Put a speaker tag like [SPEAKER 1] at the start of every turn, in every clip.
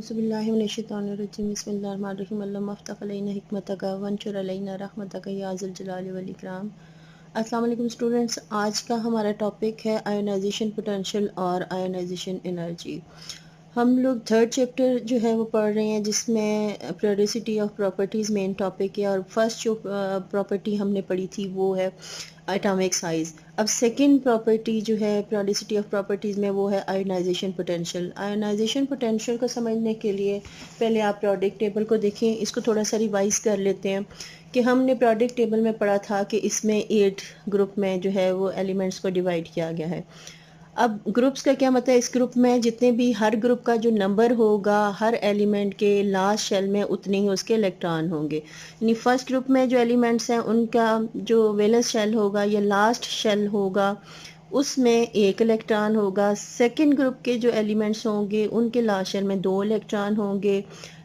[SPEAKER 1] औज़ुबिल्लाहिमिनश्शैतानिर्रजीम बिस्मिल्लाहिर्रहमानिर्रहीम अल्लाहुम्मा अफ़्तह अलैना हिकमतक वंशुर अलैना रहमतक या ज़ल जलाली वल इकराम। अस्सलाम वालेकुम स्टूडेंट्स, आज का हमारा टॉपिक है आयोनाइजेशन पोटेंशियल और आयोनाइजेशन एनर्जी। हम लोग थर्ड चैप्टर जो है वो पढ़ रहे हैं जिसमें periodicity of properties main topic है और फर्स्ट जो प्रॉपर्टी हमने पढ़ी थी वो है एटॉमिक साइज़। अब सेकंड प्रॉपर्टी जो है पीरियोडिसिटी ऑफ प्रॉपर्टीज़ में वो है आयोनाइजेशन पोटेंशियल। आयोनाइजेशन पोटेंशियल को समझने के लिए पहले आप पीरियोडिक टेबल को देखें, इसको थोड़ा सा रिवाइज कर लेते हैं कि हमने पीरियोडिक टेबल में पढ़ा था कि इसमें 8 ग्रुप में जो है वो एलिमेंट्स को डिवाइड किया गया है। अब ग्रुप्स का क्या मतलब है, इस ग्रुप में जितने भी हर ग्रुप का जो नंबर होगा हर एलिमेंट के लास्ट शेल में उतने ही उसके इलेक्ट्रॉन होंगे। यानी फर्स्ट ग्रुप में जो एलिमेंट्स हैं उनका जो वैलेंस शेल होगा या लास्ट शेल होगा उसमें एक इलेक्ट्रॉन होगा। सेकंड ग्रुप के जो एलिमेंट्स होंगे उनके लास्ट शेल में 2 इलेक्ट्रॉन होंगे।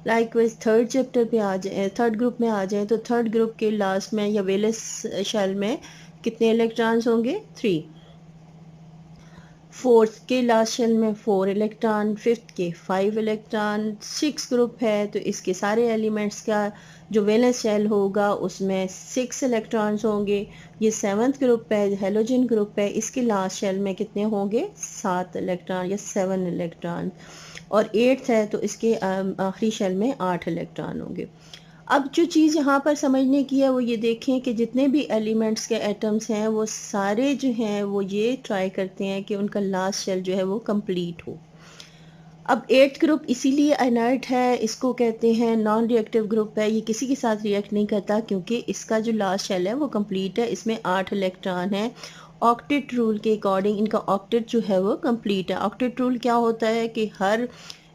[SPEAKER 1] लाइकवाइज थर्ड चैप्टर पे आ जाए, थर्ड ग्रुप में आ जाए तो थर्ड ग्रुप के लास्ट में या वैलेंस शेल में कितने इलेक्ट्रॉन्स होंगे? 3। फोर्थ के लास्ट शेल में 4 इलेक्ट्रॉन, फिफ्थ के 5 इलेक्ट्रॉन। 6 ग्रुप है तो इसके सारे एलिमेंट्स का जो वैलेंस शेल होगा उसमें 6 इलेक्ट्रॉन्स होंगे। ये 7th ग्रुप है, हेलोजन ग्रुप है, इसके लास्ट शेल में कितने होंगे? 7 इलेक्ट्रॉन या 7 इलेक्ट्रॉन। और 8th है तो इसके आखिरी शेल में 8 इलेक्ट्रॉन होंगे। अब जो चीज़ यहाँ पर समझने की है वो ये देखें कि जितने भी एलिमेंट्स के एटम्स हैं वो सारे जो हैं वो ये ट्राई करते हैं कि उनका लास्ट शेल जो है वो कंप्लीट हो। अब 8th ग्रुप इसीलिए इनर्ट है, इसको कहते हैं नॉन रिएक्टिव ग्रुप है, ये किसी के साथ रिएक्ट नहीं करता क्योंकि इसका जो लास्ट शेल है वो कंप्लीट है, इसमें 8 इलेक्ट्रॉन है। ऑक्टेट रूल के अकॉर्डिंग इनका ऑक्टेट जो है वो कंप्लीट है। ऑक्टेट रूल क्या होता है कि हर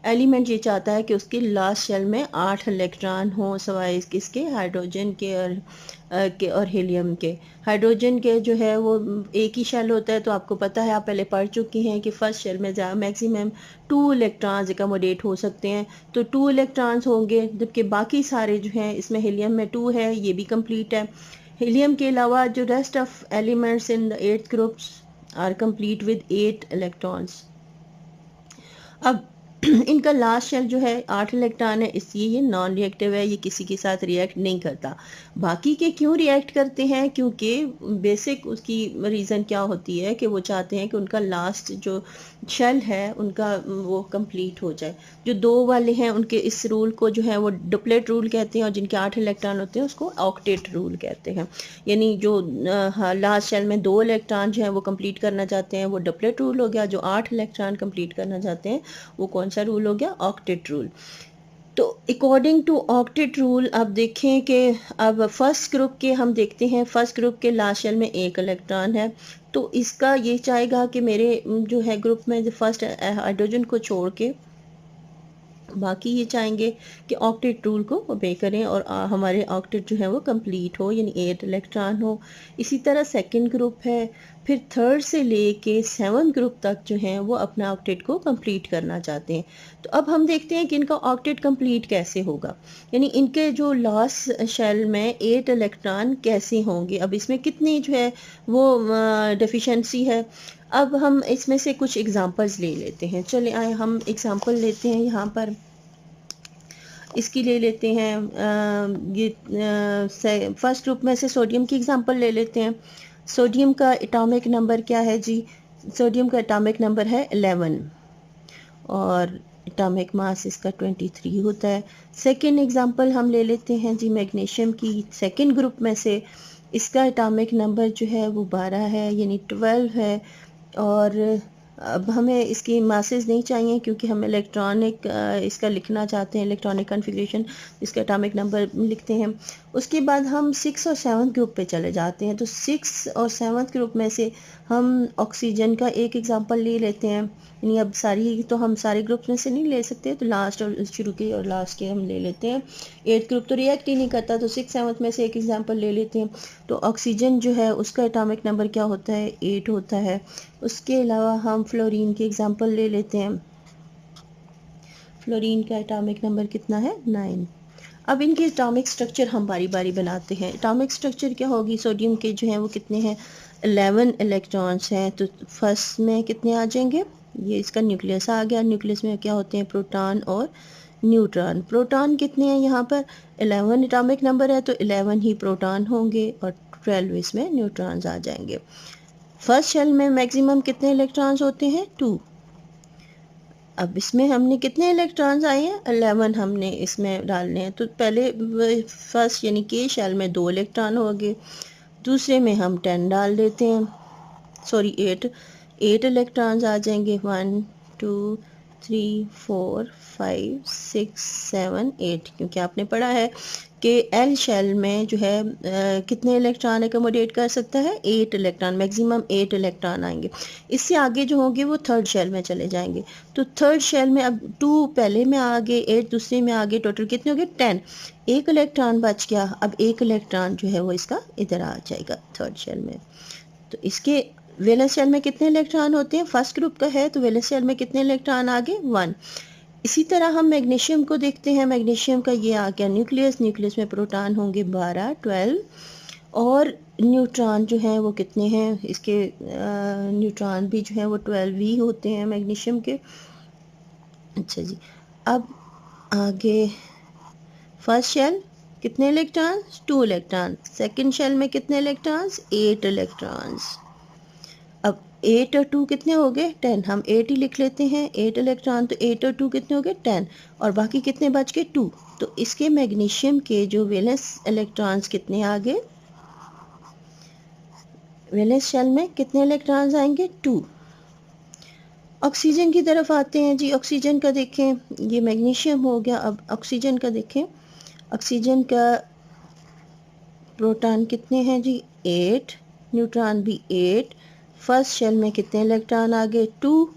[SPEAKER 1] एलिमेंट ये चाहता है कि उसके लास्ट शेल में 8 इलेक्ट्रॉन हो सिवाय किसके? हाइड्रोजन के और हीलियम के। हाइड्रोजन के जो है वो एक ही शेल होता है तो आपको पता है, आप पहले पढ़ चुकी हैं कि फर्स्ट शेल में मैक्सिमम 2 इलेक्ट्रॉन्स एकमोडेट हो सकते हैं, तो 2 इलेक्ट्रॉन्स होंगे, जबकि बाकी सारे जो हैं इसमें हीलियम में 2 है, ये भी कंप्लीट है। हीलियम के अलावा जो rest of elements in the 8th groups are complete with 8 electrons. अब इनका लास्ट शेल जो है 8 इलेक्ट्रॉन है, इसलिए ये नॉन रिएक्टिव है, ये किसी के साथ रिएक्ट नहीं करता। बाकी के क्यों रिएक्ट करते हैं? क्योंकि बेसिक उसकी रीज़न क्या होती है कि वो चाहते हैं कि उनका लास्ट जो शेल है उनका वो कंप्लीट हो जाए। जो 2 वाले हैं उनके इस रूल को जो है वो डुप्लेट रूल कहते हैं और जिनके 8 इलेक्ट्रॉन होते हैं उसको ऑक्टेट रूल कहते हैं। यानी जो लास्ट शेल में 2 इलेक्ट्रॉन जो है वो कंप्लीट करना चाहते हैं वो डुप्लेट रूल हो गया, जो 8 इलेक्ट्रॉन कंप्लीट करना चाहते हैं वो कौन सा रूल हो गया? Octet rule. तो अकॉर्डिंग टू ऑक्टेट रूल अब देखें कि अब फर्स्ट ग्रुप के हम देखते हैं, फर्स्ट ग्रुप के लास्ट शेल में 1 इलेक्ट्रॉन है, तो इसका ये चाहेगा कि मेरे जो है ग्रुप में जो फर्स्ट हाइड्रोजन को छोड़ के बाकी ये चाहेंगे कि ऑक्टेट रूल को ओबे करें और हमारे ऑक्टेट जो है वो कंप्लीट हो, यानी 8 इलेक्ट्रॉन हो। इसी तरह सेकंड ग्रुप है, फिर थर्ड से लेके 7th ग्रुप तक जो है वो अपना ऑक्टेट को कंप्लीट करना चाहते हैं। तो अब हम देखते हैं कि इनका ऑक्टेट कंप्लीट कैसे होगा, यानी इनके जो लास्ट शेल में 8 इलेक्ट्रॉन कैसे होंगे। अब इसमें कितनी जो है वो डेफिशिएंसी है। अब हम इसमें से कुछ एग्जांपल्स ले लेते हैं। चले आए हम एग्जांपल लेते हैं, यहाँ पर इसकी ले लेते हैं ये फर्स्ट ग्रुप में से सोडियम की एग्जांपल ले लेते हैं। सोडियम का एटॉमिक नंबर क्या है जी? सोडियम का एटॉमिक नंबर है 11 और एटॉमिक मास इसका 23 होता है। सेकंड एग्जांपल हम ले लेते हैं जी मैग्नीशियम की, सेकंड ग्रुप में से इसका एटॉमिक नंबर जो है वो 12 है, यानी 12 है। और अब हमें इसकी मासेस नहीं चाहिए क्योंकि हम इलेक्ट्रॉनिक इसका लिखना चाहते हैं, इलेक्ट्रॉनिक कॉन्फ़िगरेशन, इसका एटॉमिक नंबर लिखते हैं। उसके बाद हम 6 और 7th ग्रुप पे चले जाते हैं, तो 6 और 7th ग्रुप में से हम ऑक्सीजन का एक एग्जांपल ले लेते हैं। यानी अब सारी तो हम सारे ग्रुप्स में से नहीं ले सकते, तो लास्ट और शुरू के और लास्ट के हम ले लेते हैं। 8th ग्रुप तो रिएक्ट ही नहीं करता, तो 6 7th में से एक एग्जांपल ले लेते हैं। तो ऑक्सीजन जो है उसका एटॉमिक नंबर क्या होता है? 8 होता है। उसके अलावा हम फ्लोरीन की एग्जांपल ले लेते हैं। फ्लोरीन का एटॉमिक नंबर कितना है? 9। अब इनके एटॉमिक स्ट्रक्चर हम बारी बारी बनाते हैं। एटॉमिक स्ट्रक्चर क्या होगी? सोडियम के जो है वो कितने हैं? 11 इलेक्ट्रॉन्स हैं, तो फर्स्ट में कितने आ जाएंगे? ये इसका न्यूक्लियस आ गया। न्यूक्लियस में क्या होते हैं? प्रोटॉन और न्यूट्रॉन। प्रोटॉन कितने हैं यहाँ पर? 11 एटॉमिक नंबर है तो 11 ही प्रोटॉन होंगे और 12 इसमें न्यूट्रॉन्स आ जाएंगे। फर्स्ट शेल में मैक्सिमम कितने इलेक्ट्रॉन्स होते हैं? 2। अब इसमें हमने कितने इलेक्ट्रॉन्स आए हैं? 11 हमने इसमें डालने हैं। तो पहले फर्स्ट यानी के शेल में 2 इलेक्ट्रॉन हो गए, दूसरे में हम 10 डाल देते हैं, सॉरी 8 इलेक्ट्रॉन्स आ जाएंगे। 1 2 3 4 5 6 7 8, क्योंकि आपने पढ़ा है कि एल शेल में जो है कितने इलेक्ट्रॉन एकोमोडेट कर सकता है? 8 इलेक्ट्रॉन, मैक्सिमम 8 इलेक्ट्रॉन आएंगे। इससे आगे जो होंगे वो थर्ड शेल में चले जाएंगे। तो थर्ड शेल में अब 2 पहले में आ गए, 8 दूसरे में आ गए, टोटल कितने हो गए? 10। एक इलेक्ट्रॉन बच गया। अब एक इलेक्ट्रॉन जो है वो इसका इधर आ जाएगा थर्ड शेल में। तो इसके वैलेंस शेल में कितने इलेक्ट्रॉन होते हैं? फर्स्ट ग्रुप का है तो वैलेंस शेल में कितने इलेक्ट्रॉन आ गए? 1। इसी तरह हम मैग्नीशियम को देखते हैं। मैग्नीशियम का ये आ गया न्यूक्लियस, न्यूक्लियस में प्रोटॉन होंगे 12 12 और न्यूट्रॉन जो हैं वो कितने हैं? इसके न्यूट्रॉन भी जो है वो 12 ही होते हैं मैग्नीशियम के। अच्छा जी, अब आगे फर्स्ट शेल कितने इलेक्ट्रॉन्स? 2 इलेक्ट्रॉन। सेकेंड शेल में कितने इलेक्ट्रॉन्स? 8 इलेक्ट्रॉन्स। अब 8 और 2 कितने हो गए? 10। हम 8 ही लिख लेते हैं, 8 इलेक्ट्रॉन, तो 8 और 2 कितने हो गए? 10। और बाकी कितने बच गए? 2। तो इसके मैग्नीशियम के जो वैलेंस इलेक्ट्रॉन्स कितने आ गए? वैलेंस शेल में कितने इलेक्ट्रॉन्स आएंगे? 2। ऑक्सीजन की तरफ आते हैं जी। ऑक्सीजन का देखें, ये मैग्नीशियम हो गया। अब ऑक्सीजन का देखें, ऑक्सीजन का प्रोटॉन कितने हैं जी? 8, न्यूट्रॉन भी 8। फर्स्ट शेल में कितने इलेक्ट्रॉन आ गए? 2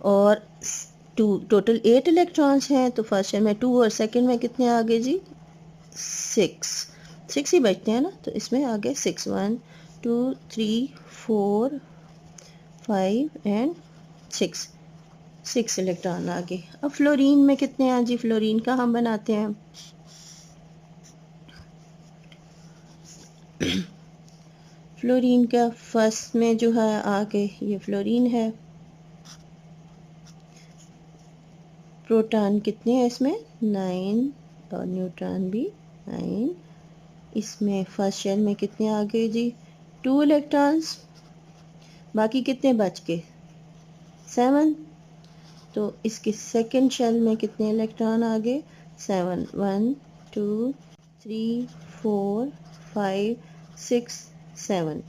[SPEAKER 1] और 2, टोटल 8 इलेक्ट्रॉन्स हैं। तो फर्स्ट शेल में 2 और सेकंड में कितने आ गए जी? 6 ही बचते हैं ना, तो इसमें आ गए 6। 1 2 3 4 5 एंड 6 इलेक्ट्रॉन आ गए। अब फ्लोरीन में कितने हैं जी? फ्लोरीन का हम बनाते हैं। फ्लोरीन का फर्स्ट में जो है आगे ये फ्लोरीन है। प्रोटॉन कितने हैं इसमें? 9 और न्यूट्रॉन भी 9। इसमें फर्स्ट शेल में कितने आ गए जी? 2 इलेक्ट्रॉन्स। बाकी कितने बच गए? 7। तो इसके सेकंड शेल में कितने इलेक्ट्रॉन आ गए? 7। 1 2 3 4 5 6 7।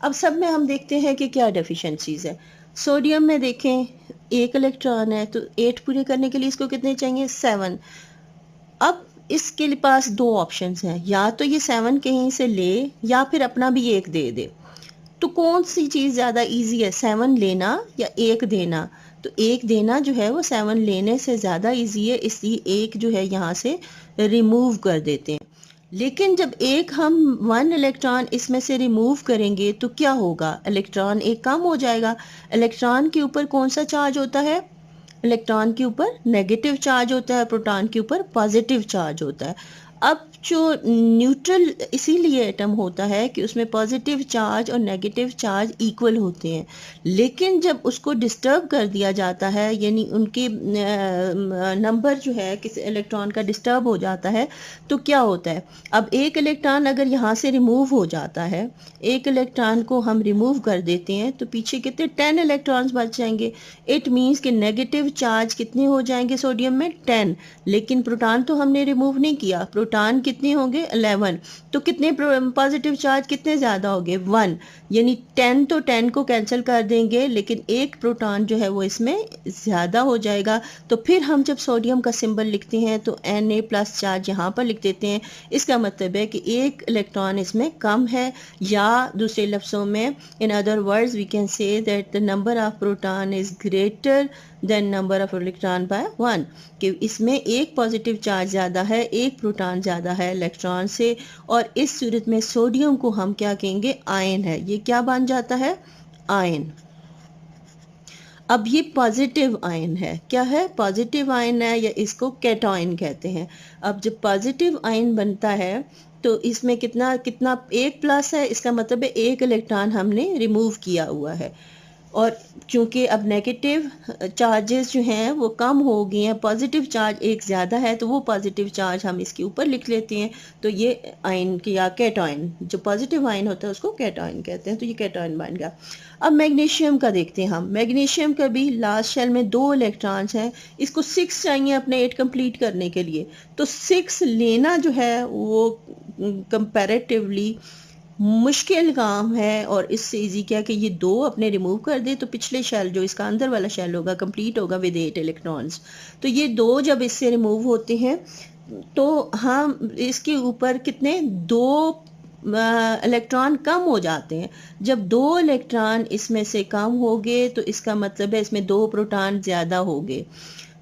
[SPEAKER 1] अब सब में हम देखते हैं कि क्या डेफिशिएंसीज है। सोडियम में देखें 1 इलेक्ट्रॉन है तो 8 पूरे करने के लिए इसको कितने चाहिए? 7। अब इसके पास 2 ऑप्शंस हैं, या तो ये 7 कहीं से ले या फिर अपना भी 1 दे दे। तो कौन सी चीज़ ज़्यादा इजी है, 7 लेना या 1 देना? तो 1 देना जो है वो 7 लेने से ज़्यादा इजी है, इसलिए 1 जो है यहाँ से रिमूव कर देते हैं। लेकिन जब एक हम 1 इलेक्ट्रॉन इसमें से रिमूव करेंगे तो क्या होगा? इलेक्ट्रॉन एक कम हो जाएगा। इलेक्ट्रॉन के ऊपर कौन सा चार्ज होता है? इलेक्ट्रॉन के ऊपर नेगेटिव चार्ज होता है, प्रोटॉन के ऊपर पॉजिटिव चार्ज होता है। अब जो न्यूट्रल इसीलिए एटम होता है कि उसमें पॉजिटिव चार्ज और नेगेटिव चार्ज इक्वल होते हैं। लेकिन जब उसको डिस्टर्ब कर दिया जाता है, यानी उनके नंबर जो है किसी इलेक्ट्रॉन का डिस्टर्ब हो जाता है, तो क्या होता है? अब एक इलेक्ट्रॉन अगर यहाँ से रिमूव हो जाता है, एक इलेक्ट्रॉन को हम रिमूव कर देते हैं तो पीछे कितने 10 इलेक्ट्रॉन्स बच जाएंगे। इट मीन्स कि नेगेटिव चार्ज कितने हो जाएंगे सोडियम में? 10। लेकिन प्रोटॉन तो हमने रिमूव नहीं किया, प्रोटॉन कितने होंगे? 11। तो कितने पॉजिटिव चार्ज कितने ज़्यादा हो गए? 1। यानी 10 तो 10 को कैंसिल कर देंगे, लेकिन एक प्रोटॉन जो है वो इसमें ज़्यादा हो जाएगा। तो फिर हम जब सोडियम का सिंबल लिखते हैं तो Na+ चार्ज यहाँ पर लिख देते हैं। इसका मतलब है कि एक इलेक्ट्रॉन इसमें कम है, या दूसरे लफ्ज़ों में in other words we can say that the number of proton is greater than number of electron by 1, कि इसमें एक पॉजिटिव चार्ज ज़्यादा है, एक प्रोटॉन ज़्यादा है इलेक्ट्रॉन से। और इस सूरत में सोडियम को हम क्या कहेंगे? आयन है। ये क्या बन जाता है? आयन। अब ये पॉजिटिव आयन है। क्या है? पॉजिटिव आयन है, या इसको कैटायन कहते हैं। अब जब पॉजिटिव आयन बनता है तो इसमें कितना 1+ है, इसका मतलब है एक इलेक्ट्रॉन हमने रिमूव किया हुआ है। और चूंकि अब नेगेटिव चार्जेस जो हैं वो कम हो गए हैं, पॉजिटिव चार्ज एक ज़्यादा है, तो वो पॉजिटिव चार्ज हम इसके ऊपर लिख लेते हैं। तो ये आयन या कैटायन, जो पॉजिटिव आयन होता है उसको कैटायन कहते हैं। तो ये कैटायन बन गया। अब मैग्नीशियम का देखते हैं हम। मैग्नीशियम का भी लास्ट शेल में 2 इलेक्ट्रॉन्स हैं, इसको 6 चाहिए अपने 8 कंप्लीट करने के लिए। तो 6 लेना जो है वो कंपैरेटिवली मुश्किल काम है, और इससे इजी क्या कि ये 2 अपने रिमूव कर दे तो पिछले शेल जो इसका अंदर वाला शेल होगा कंप्लीट होगा विद 8 इलेक्ट्रॉन्स। तो ये 2 जब इससे रिमूव होते हैं तो हम इसके ऊपर कितने 2 इलेक्ट्रॉन कम हो जाते हैं। जब 2 इलेक्ट्रॉन इसमें से कम हो गए तो इसका मतलब है इसमें 2 प्रोटॉन ज़्यादा हो गए।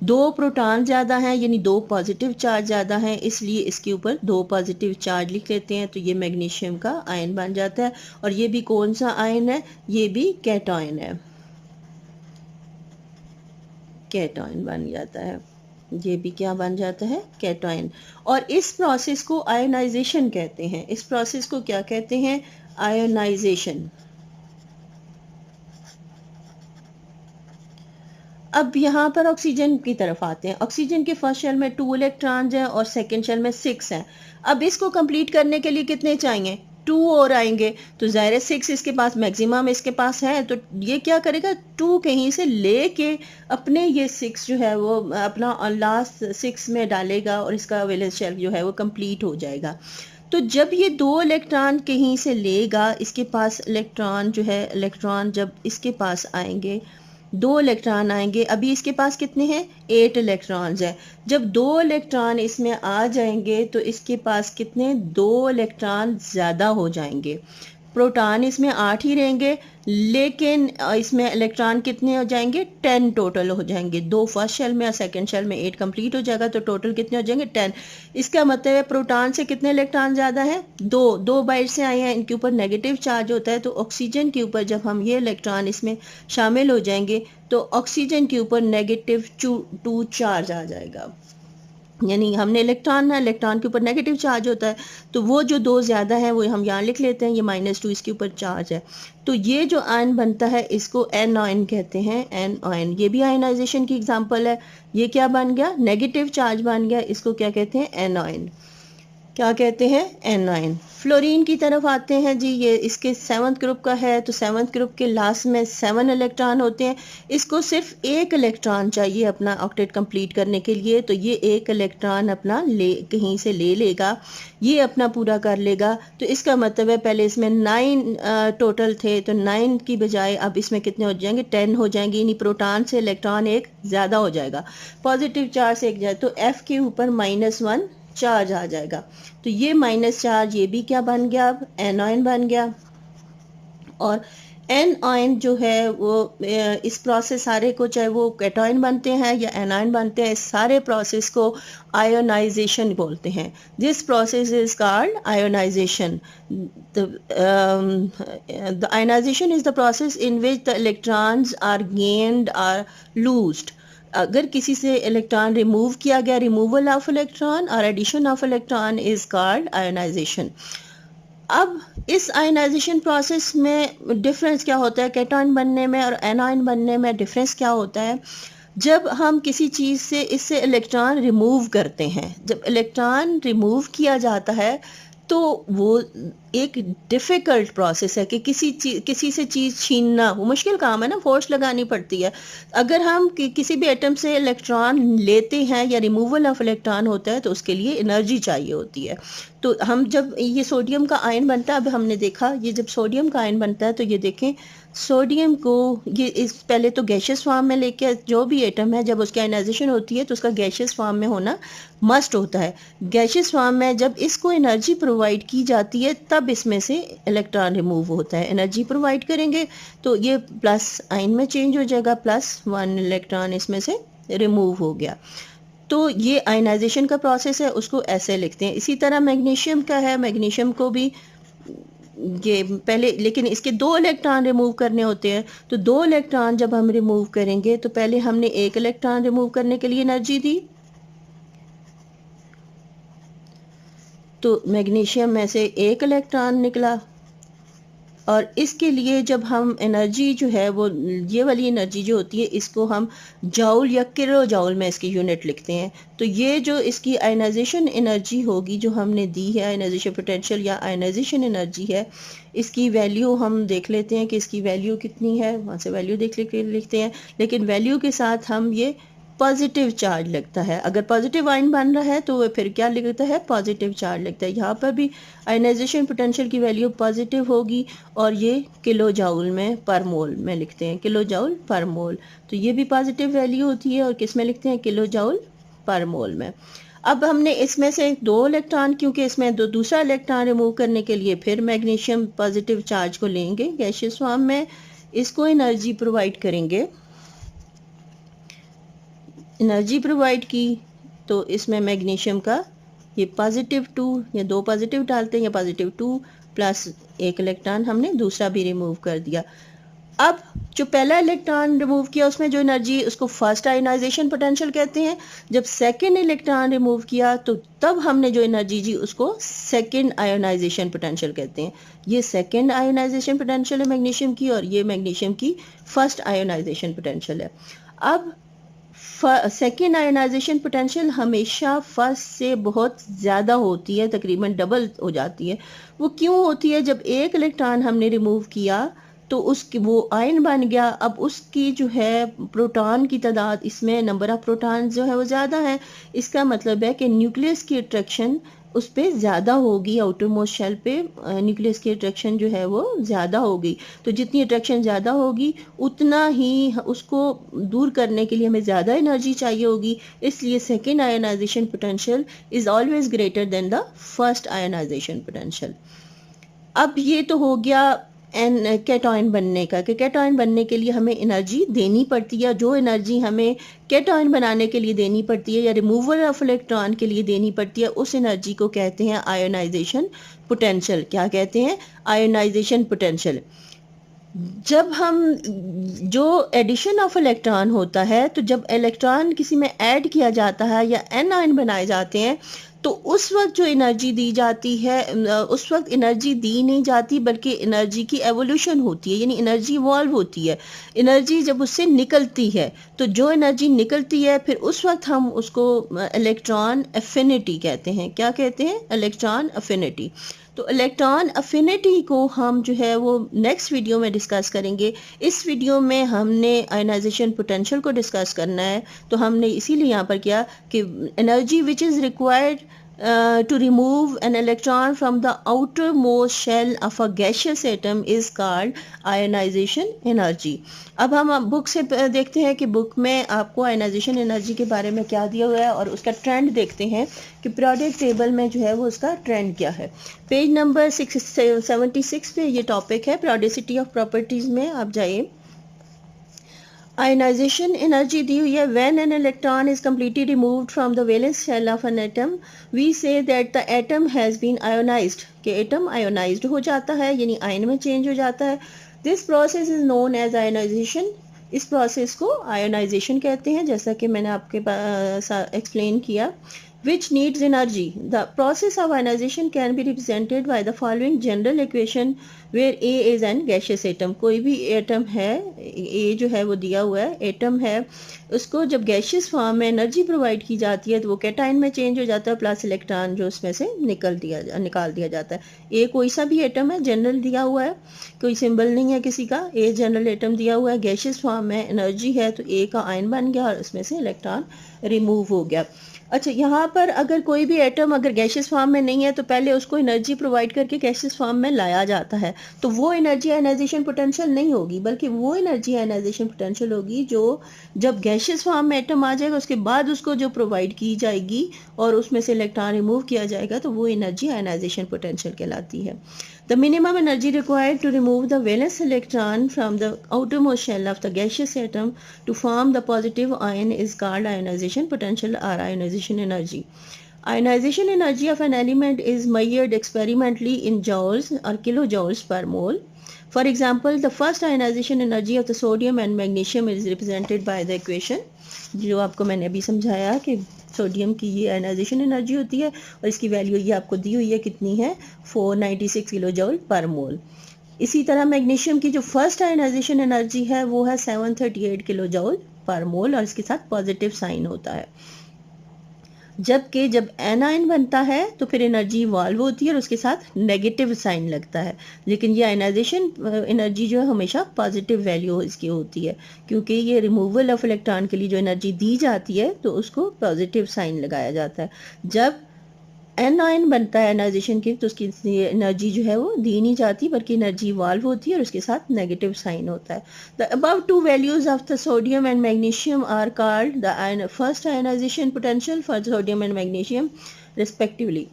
[SPEAKER 1] 2 प्रोटॉन ज़्यादा हैं यानी 2 पॉजिटिव चार्ज ज़्यादा हैं, इसलिए इसके ऊपर 2 पॉजिटिव चार्ज लिख लेते हैं। तो ये मैग्नीशियम का आयन बन जाता है। और ये भी कौन सा आयन है? ये भी कैटायन है, कैटायन बन जाता है। ये भी क्या बन जाता है? कैटायन। और इस प्रोसेस को आयोनाइजेशन कहते हैं। इस प्रोसेस को क्या कहते हैं? आयोनाइजेशन। अब यहाँ पर ऑक्सीजन की तरफ आते हैं। ऑक्सीजन के फर्स्ट शेल में 2 इलेक्ट्रॉन्स हैं और सेकंड शेल में 6 हैं। अब इसको कंप्लीट करने के लिए कितने चाहिए? 2 और आएंगे। तो ज़ाहिर 6 इसके पास मैक्सिमम इसके पास है, तो ये क्या करेगा? 2 कहीं से लेके अपने ये 6 जो है वो अपना लास्ट 6 में डालेगा और इसका वैलेंस शेल जो है वो कंप्लीट हो जाएगा। तो जब ये 2 इलेक्ट्रॉन कहीं से लेगा, इसके पास इलेक्ट्रॉन जो है, इलेक्ट्रॉन जब इसके पास आएंगे 2 इलेक्ट्रॉन आएंगे। अभी इसके पास कितने हैं? 8 इलेक्ट्रॉन्स हैं। जब 2 इलेक्ट्रॉन इसमें आ जाएंगे तो इसके पास कितने? 2 इलेक्ट्रॉन ज़्यादा हो जाएंगे। प्रोटॉन इसमें 8 ही रहेंगे, लेकिन इसमें इलेक्ट्रॉन कितने हो जाएंगे? 10 टोटल हो जाएंगे। 2 फर्स्ट शेल में और सेकंड शेल में 8 कंप्लीट हो जाएगा, तो टोटल कितने हो जाएंगे? 10। इसका मतलब है प्रोटॉन से कितने इलेक्ट्रॉन ज़्यादा है? 2 बाहर से आए हैं, इनके ऊपर नेगेटिव चार्ज होता है। तो ऑक्सीजन के ऊपर जब हम ये इलेक्ट्रॉन इसमें शामिल हो जाएंगे तो ऑक्सीजन के ऊपर नेगेटिव 2 चार्ज आ जाएगा। यानी हमने इलेक्ट्रॉन है, इलेक्ट्रॉन के ऊपर नेगेटिव चार्ज होता है, तो वो जो 2 ज़्यादा है वो हम यहाँ लिख लेते हैं, ये -2 इसके ऊपर चार्ज है। तो ये जो आयन बनता है इसको एन आयन कहते हैं, एन आयन। ये भी आयनाइजेशन की एग्जांपल है। ये क्या बन गया? नेगेटिव चार्ज बन गया। इसको क्या कहते हैं? An ion. क्या कहते हैं? एनाइन। फ्लोरीन की तरफ आते हैं जी। ये इसके 7th ग्रुप का है, तो 7th ग्रुप के लास्ट में 7 इलेक्ट्रॉन होते हैं। इसको सिर्फ 1 इलेक्ट्रॉन चाहिए अपना ऑक्टेट कंप्लीट करने के लिए, तो ये 1 इलेक्ट्रॉन अपना कहीं से ले लेगा, ये अपना पूरा कर लेगा। तो इसका मतलब है पहले इसमें 9 टोटल थे, तो 9 की बजाय अब इसमें कितने हो जाएंगे? 10 हो जाएंगे। यानी प्रोटॉन से इलेक्ट्रॉन एक ज़्यादा हो जाएगा, पॉजिटिव चार्ज से एक जाए, तो F के ऊपर -1 चार्ज आ जाएगा। तो ये माइनस चार्ज ये भी क्या बन गया? अब एनायन बन गया। और एनायन जो है वो इस प्रोसेस सारे को, चाहे वो कैटायन बनते हैं या एनायन बनते हैं, इस सारे प्रोसेस को आयोनाइजेशन बोलते हैं। This process is called ionization. The ionization is the process in which the electrons are gained or loosed. अगर किसी से इलेक्ट्रॉन रिमूव किया गया, रिमूवल ऑफ इलेक्ट्रॉन और addition of electron is called ionization. अब इस आयोनाइजेशन प्रोसेस में difference क्या होता है? कैटायन बनने में और एनायन बनने में डिफरेंस क्या होता है? जब हम किसी चीज़ से इससे इलेक्ट्रॉन रिमूव करते हैं, जब इलेक्ट्रॉन रिमूव किया जाता है तो वो एक डिफ़िकल्ट प्रोसेस है कि किसी से चीज़ छीनना वो मुश्किल काम है ना, फोर्स लगानी पड़ती है। अगर हम किसी भी एटम से इलेक्ट्रॉन लेते हैं या रिमूवल ऑफ इलेक्ट्रॉन होता है तो उसके लिए एनर्जी चाहिए होती है। तो हम जब ये सोडियम का आयन बनता है, अब हमने देखा ये जब सोडियम का आयन बनता है तो ये देखें सोडियम को ये इस पहले तो गैशियस फॉर्म में लेके, जो भी एटम है जब उसकी आयनाइजेशन होती है तो उसका गैशियस फॉर्म में होना मस्ट होता है। गैशियस फॉर्म में जब इसको एनर्जी प्रोवाइड की जाती है तब इसमें से इलेक्ट्रॉन रिमूव होता है। एनर्जी प्रोवाइड करेंगे तो ये प्लस आयन में चेंज हो जाएगा, +1 इलेक्ट्रॉन इसमें से रिमूव हो गया। तो ये आयनाइजेशन का प्रोसेस है, उसको ऐसे लिखते हैं। इसी तरह मैग्नीशियम का है, मैग्नीशियम को भी ये पहले, लेकिन इसके 2 इलेक्ट्रॉन रिमूव करने होते हैं। तो 2 इलेक्ट्रॉन जब हम रिमूव करेंगे तो पहले हमने 1 इलेक्ट्रॉन रिमूव करने के लिए एनर्जी दी, तो मैग्नीशियम में से 1 इलेक्ट्रॉन निकला। और इसके लिए जब हम एनर्जी जो है वो ये वाली एनर्जी जो होती है इसको हम जाउल या किलो जाउल में इसकी यूनिट लिखते हैं। तो ये जो इसकी आयनाइजेशन एनर्जी होगी जो हमने दी है, आयनाइजेशन पोटेंशियल या आयनाइजेशन एनर्जी है, इसकी वैल्यू हम देख लेते हैं कि इसकी वैल्यू कितनी है। वहाँ से वैल्यू देख लिखते हैं, लेकिन वैल्यू के साथ हम ये पॉजिटिव चार्ज लगता है। अगर पॉजिटिव आयन बन रहा है तो वह फिर क्या लिखता है, पॉजिटिव चार्ज लगता है। यहाँ पर भी आयनाइजेशन पोटेंशियल की वैल्यू पॉजिटिव होगी और ये किलो जाउल में पर मोल में लिखते हैं, किलो जाउल पर मोल। तो ये भी पॉजिटिव वैल्यू होती है और किस में लिखते हैं, किलो जाउल पर मोल में। अब हमने इसमें से 2 इलेक्ट्रॉन, क्योंकि इसमें दूसरा इलेक्ट्रॉन रिमूव करने के लिए फिर मैग्नीशियम पॉजिटिव चार्ज को लेंगे गैसियस फॉर्म में, इसको एनर्जी प्रोवाइड करेंगे। एनर्जी प्रोवाइड की तो इसमें मैग्नीशियम का ये +2 या 2 पॉजिटिव डालते हैं, या +2 प्लस 1 इलेक्ट्रॉन हमने दूसरा भी रिमूव कर दिया। अब जो पहला इलेक्ट्रॉन रिमूव किया उसमें जो एनर्जी, उसको फर्स्ट आयोनाइजेशन पोटेंशियल कहते हैं। जब सेकंड इलेक्ट्रॉन रिमूव किया तो तब हमने जो एनर्जी दी उसको सेकंड आयोनाइजेशन पोटेंशियल कहते हैं। ये सेकंड आयोनाइजेशन पोटेंशियल है मैग्नीशियम की, और ये मैग्नीशियम की फर्स्ट आयोनाइजेशन पोटेंशियल है। अब सेकेंड आयोनाइजेशन पोटेंशियल हमेशा फर्स्ट से बहुत ज़्यादा होती है, तकरीबन डबल हो जाती है। वो क्यों होती है, जब एक इलेक्ट्रॉन हमने रिमूव किया तो उसकी वो आयन बन गया, अब उसकी जो है प्रोटॉन की तादाद, इसमें नंबर ऑफ प्रोटॉन जो है वो ज़्यादा है। इसका मतलब है कि न्यूक्लियस की अट्रैक्शन उस पर ज़्यादा होगी, आउटर मोस्ट शेल पे न्यूक्लियस की अट्रैक्शन जो है वो ज़्यादा होगी। तो जितनी अट्रैक्शन ज़्यादा होगी उतना ही उसको दूर करने के लिए हमें ज़्यादा एनर्जी चाहिए होगी, इसलिए second ionization potential is always greater than the first ionization potential. अब ये तो हो गया कैटायन बनने का, कि कैटायन बनने के लिए हमें एनर्जी देनी पड़ती है। जो एनर्जी हमें कैटायन बनाने के लिए देनी पड़ती है या रिमूवल ऑफ इलेक्ट्रॉन के लिए देनी पड़ती है, उस एनर्जी को कहते हैं आयोनाइजेशन पोटेंशियल। क्या कहते हैं, आयोनाइजेशन पोटेंशियल। जब हम जो एडिशन ऑफ इलेक्ट्रॉन होता है, तो जब इलेक्ट्रॉन किसी में ऐड किया जाता है या एन आयन बनाए जाते हैं, तो उस वक्त जो एनर्जी दी जाती है, उस वक्त एनर्जी दी नहीं जाती बल्कि एनर्जी की एवोल्यूशन होती है, यानी एनर्जी इवॉल्व होती है। एनर्जी जब उससे निकलती है तो जो एनर्जी निकलती है फिर उस वक्त हम उसको इलेक्ट्रॉन एफिनिटी कहते हैं। क्या कहते हैं, इलेक्ट्रॉन एफिनिटी। तो इलेक्ट्रॉन अफिनिटी को हम जो है वो नेक्स्ट वीडियो में डिस्कस करेंगे। इस वीडियो में हमने आयोनाइजेशन पोटेंशियल को डिस्कस करना है, तो हमने इसीलिए यहाँ पर किया कि energy which is required to remove an electron from the outermost shell of a gaseous atom is called ionization energy। अब हम बुक से देखते हैं कि बुक में आपको आयोनाइजेशन एनर्जी के बारे में क्या दिया हुआ है और उसका ट्रेंड देखते हैं कि पीरियोडिक टेबल में जो है वो उसका ट्रेंड क्या है। पेज नंबर 76 पे ये टॉपिक है, पीरियोडिसिटी ऑफ प्रॉपर्टीज में आप जाइए। आयोनाइजेशन एनर्जी दी हुई है, when an electron is completely removed from the valence shell of an atom we say that the atom has been ionized, कि एटम आयोनाइज्ड हो जाता है यानी आयन में चेंज हो जाता है। This process is known as ionization. इस प्रोसेस को आयोनाइजेशन कहते हैं, जैसा कि मैंने आपके एक्सप्लेन किया। which needs energy. The process of ionization can be represented by the following general equation where A is an gaseous atom। कोई भी एटम है, A जो है वो दिया हुआ है, एटम है, उसको जब गैशियस फॉर्म में एनर्जी प्रोवाइड की जाती है तो वो कैटायन में चेंज हो जाता है, प्लस इलेक्ट्रॉन जो उसमें से निकाल दिया जाता है। ए कोई सा भी एटम है, जनरल दिया हुआ है, कोई सिंबल नहीं है किसी का, ए जनरल एटम दिया हुआ है, गैशियस फॉर्म में एनर्जी है तो ए का आयन बन गया और उसमें से इलेक्ट्रॉन रिमूव हो गया। अच्छा, यहाँ पर अगर कोई भी एटम अगर गैशियस फॉर्म में नहीं है तो पहले उसको एनर्जी प्रोवाइड करके गैशियस फॉर्म में लाया जाता है, तो वो एनर्जी आयोनाइजेशन पोटेंशियल नहीं होगी, बल्कि वो एनर्जी आयोनाइजेशन पोटेंशियल होगी जो जब गैशियस फॉर्म में एटम आ जाएगा उसके बाद उसको जो प्रोवाइड की जाएगी और उसमें से इलेक्ट्रॉन रिमूव किया जाएगा, तो वो एनर्जी आयोनाइजेशन पोटेंशियल कहलाती है। The minimum energy required to remove the valence electron from the outermost shell of the gaseous atom to form the positive ion is called ionization potential or ionization energy. Ionization energy of an element is measured experimentally in joules or kilojoules per mole. For example, the first ionization energy of the sodium and magnesium is represented by the equation, जो आपको मैंने अभी समझाया कि sodium की ये ionisation energy होती है और इसकी वैल्यू ये आपको दी हुई है, कितनी है, 496 किलो जूल पर मोल। इसी तरह मैग्नीशियम की जो फर्स्ट आयनाइजेशन एनर्जी है वो है 738 किलो जूल पर मोल और इसके साथ पॉजिटिव साइन होता है। जबकि जब एनाइन बनता है तो फिर एनर्जी इवॉल्व होती है और उसके साथ नेगेटिव साइन लगता है, लेकिन ये आयनाइजेशन एनर्जी जो है हमेशा पॉजिटिव वैल्यू इसकी होती है, क्योंकि ये रिमूवल ऑफ इलेक्ट्रॉन के लिए जो एनर्जी दी जाती है तो उसको पॉजिटिव साइन लगाया जाता है। जब एनाइन बनता है आयनाइजेशन की तो उसकी एनर्जी जो है वो दी नहीं जाती बल्कि एनर्जी इवॉल्व होती है और उसके साथ नेगेटिव साइन होता है। The above two values of the sodium and magnesium are called the first ionization potential for sodium and magnesium respectively.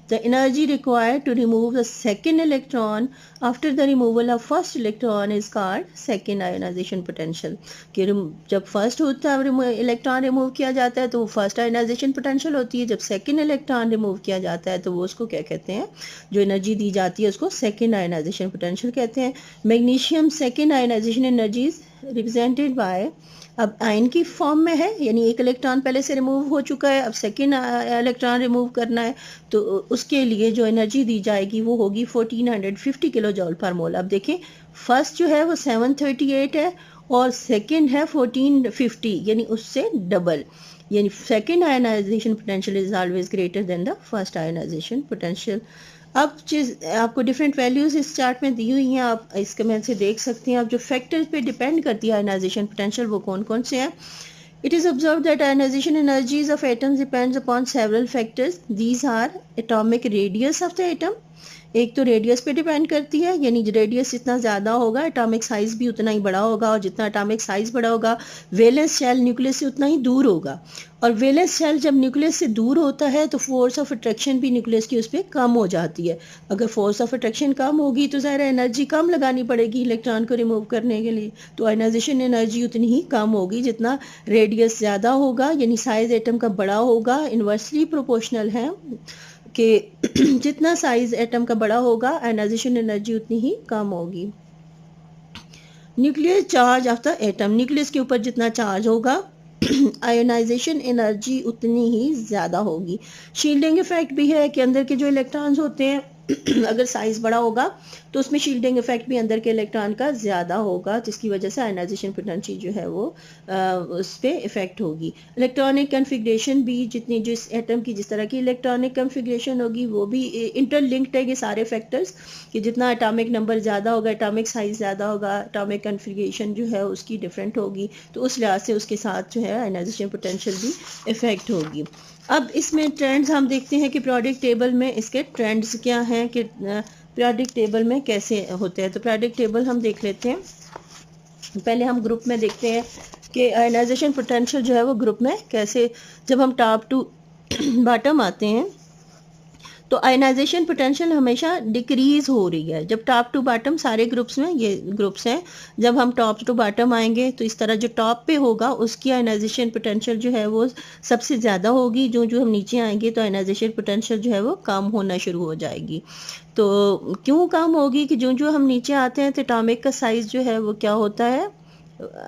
[SPEAKER 1] The energy required to remove the second electron after the removal of first electron is called second ionization potential. कि जब first होता है electron remove किया जाता है तो वो first ionization potential होती है, जब सेकंड इलेक्ट्रॉन रिमूव किया जाता है तो वो उसको क्या कहते हैं, जो एनर्जी दी जाती है उसको सेकंड आयनाइजेशन पोटेंशियल कहते हैं। Magnesium second ionization energy is represented by, अब आयन की फॉर्म में है यानी एक इलेक्ट्रॉन पहले से रिमूव हो चुका है, अब सेकेंड इलेक्ट्रॉन रिमूव करना है तो उसके लिए जो एनर्जी दी जाएगी वो होगी 1450 किलो जूल पर मोल। अब देखें फर्स्ट जो है वो 738 है और सेकेंड है 1450 यानी उससे डबल, यानी second ionization potential is always greater than the first ionization potential. अब चीज आपको डिफरेंट वैल्यूज इस चार्ट में दी हुई हैं, आप इसके में से देख सकते हैं। अब जो फैक्टर्स पे डिपेंड करती है आयनाइजेशन पोटेंशियल वो कौन कौन से हैं। It is observe that ionization energies of atoms depends upon several factors. These are atomic radius of the atom, एक तो रेडियस पे डिपेंड करती है यानी रेडियस जितना ज़्यादा होगा एटॉमिक साइज भी उतना ही बड़ा होगा और जितना एटॉमिक साइज बड़ा होगा वैलेंस शेल न्यूक्लियस से उतना ही दूर होगा, और वैलेंस शेल जब न्यूक्लियस से दूर होता है तो फोर्स ऑफ अट्रैक्शन भी न्यूक्लियस की उस पर कम हो जाती है। अगर फोर्स ऑफ अट्रैक्शन कम होगी तो ज़ाहिर एनर्जी कम लगानी पड़ेगी इलेक्ट्रॉन को रिमूव करने के लिए, तो आयनाइजेशन एनर्जी उतनी ही कम होगी जितना रेडियस ज़्यादा होगा यानी साइज एटम का बड़ा होगा। इन्वर्सली प्रोपोर्शनल है कि जितना साइज एटम का बड़ा होगा आयनाइजेशन एनर्जी उतनी ही कम होगी। Nuclear charge of the atom, nucleus के ऊपर जितना चार्ज होगा आयोनाइजेशन एनर्जी उतनी ही ज़्यादा होगी। शील्डिंग इफेक्ट भी है कि अंदर के जो इलेक्ट्रॉन्स होते हैं अगर साइज बड़ा होगा तो उसमें शील्डिंग इफेक्ट भी अंदर के इलेक्ट्रॉन का ज़्यादा होगा, जिसकी वजह से आयनाइजेशन पोटेंशियल जो है वो उस पर इफेक्ट होगी। इलेक्ट्रॉनिक कन्फिग्रेशन भी जितनी जिस एटम की जिस तरह की इलेक्ट्रॉनिक कन्फिग्रेशन होगी वो भी इंटरलिंक्ड है ये सारे फैक्टर्स, कि जितना एटॉमिक नंबर ज़्यादा होगा एटॉमिक साइज ज़्यादा होगा एटॉमिक कन्फिग्रेशन जो है उसकी डिफरेंट होगी, तो उस लिहाज से उसके साथ जो है आयनाइजेशन पोटेंशियल भी इफेक्ट होगी। अब इसमें ट्रेंड्स हम देखते हैं कि पीरियोडिक टेबल में इसके ट्रेंड्स क्या हैं, कि पीरियोडिक टेबल में कैसे होते हैं। तो पीरियोडिक टेबल हम देख लेते हैं। पहले हम ग्रुप में देखते हैं कि आयनाइजेशन पोटेंशियल जो है वो ग्रुप में कैसे, जब हम टॉप टू बॉटम आते हैं तो आयनाइजेशन पोटेंशियल हमेशा डिक्रीज हो रही है। जब टॉप टू बॉटम सारे ग्रुप्स में ये ग्रुप्स हैं, जब हम टॉप टू बॉटम आएंगे तो इस तरह जो टॉप पे होगा उसकी आयनाइजेशन पोटेंशियल जो है वो सबसे ज़्यादा होगी, जो जो हम नीचे आएंगे तो आयनाइजेशन पोटेंशियल जो है वो कम होना शुरू हो जाएगी। तो क्यों कम होगी कि जो जो हम नीचे आते हैं तो एटॉमिक का साइज़ जो है वो क्या होता है,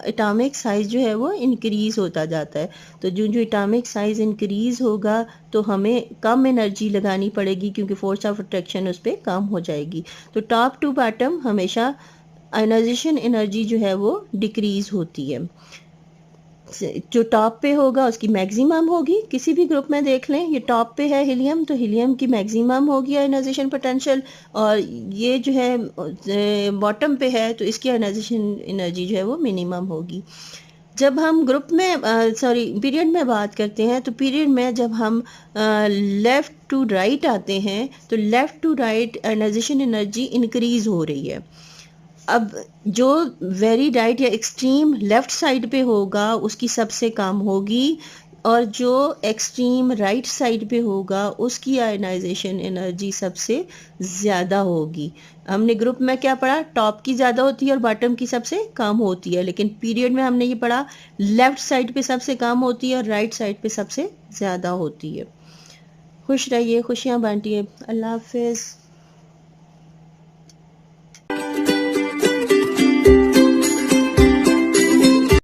[SPEAKER 1] एटॉमिक साइज़ जो है वो इंक्रीज़ होता जाता है। तो जो जो एटॉमिक साइज़ इंक्रीज़ होगा तो हमें कम एनर्जी लगानी पड़ेगी क्योंकि फोर्स ऑफ अट्रैक्शन उस पर कम हो जाएगी। तो टॉप टू बॉटम हमेशा आयनाइजेशन एनर्जी जो है वो डिक्रीज़ होती है। जो टॉप पे होगा उसकी मैक्सिमम होगी, किसी भी ग्रुप में देख लें ये टॉप पे है हीलियम तो हीलियम की मैक्सिमम होगी आयनाइजेशन पोटेंशियल, और ये जो है बॉटम पे है तो इसकी आयनाइजेशन एनर्जी जो है वो मिनिमम होगी। जब हम ग्रुप में पीरियड में बात करते हैं तो पीरियड में जब हम लेफ़्ट टू राइट आते हैं तो left to right ionization energy increase हो रही है। अब जो वेरी राइट या एक्सट्रीम लेफ़्ट साइड पे होगा उसकी सबसे कम होगी, और जो एक्सट्रीम राइट साइड पे होगा उसकी आयनाइजेशन एनर्जी सबसे ज़्यादा होगी। हमने ग्रुप में क्या पढ़ा, टॉप की ज़्यादा होती है और बॉटम की सबसे कम होती है, लेकिन पीरियड में हमने ये पढ़ा लेफ़्ट साइड पे सबसे कम होती है और राइट साइड पे सबसे ज़्यादा होती है। खुश रहिए, खुशियाँ बांटिए। अल्लाह हाफिज़।